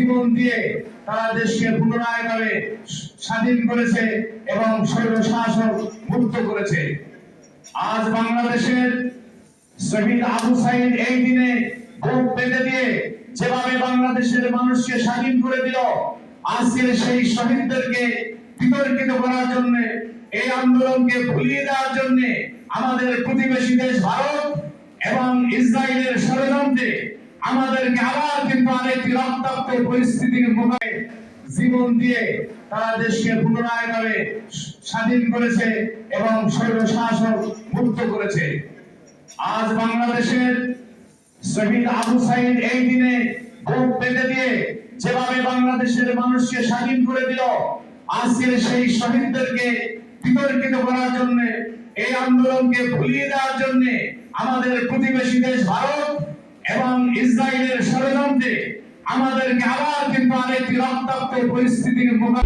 জীবন দিয়ে তারা দেশকে পুনরায় স্বাধীন করেছে এবং স্বৈরশাসক মুক্ত করেছে। আজ বাংলাদেশের শহীদ আবু সাইদ এই দিনে বুক পেতে দিয়ে যেভাবে বাংলাদেশের মানুষকে স্বাধীন করে দিল, আজকের সেই শহীদদেরকে বিতর্কিত করার জন্য, এই আন্দোলনকে ভুলিয়ে দেওয়ার জন্য আমাদের প্রতিবেশী দেশ ভারত এবং ইসরায়েলের ষড়যন্ত্রে আমাদেরকে আবার কিন্তু আরেকটি রক্তাক্ত পরিস্থিতির মুখে জীবন দিয়ে তারা দেশকে পুনরায় স্বাধীন করেছে এবং স্বৈরশাসক মুক্ত করেছে। আজ বাংলাদেশের শহীদ আবু সাইদ এই দিনে বুক পেতে দিয়ে যেভাবে বাংলাদেশের মানুষকে স্বাধীন করে দিল, আজকের সেই শহীদদেরকে বিতর্কিত করার জন্য, এই আন্দোলনকে ভুলিয়ে দেওয়ার জন্য আমাদের প্রতিবেশী দেশ ভারত এবং ইসরায়েলের ষড়যন্ত্রে আমাদেরকে আবার কিন্তু আরেকটি রক্তাক্ত পরিস্থিতির মুখে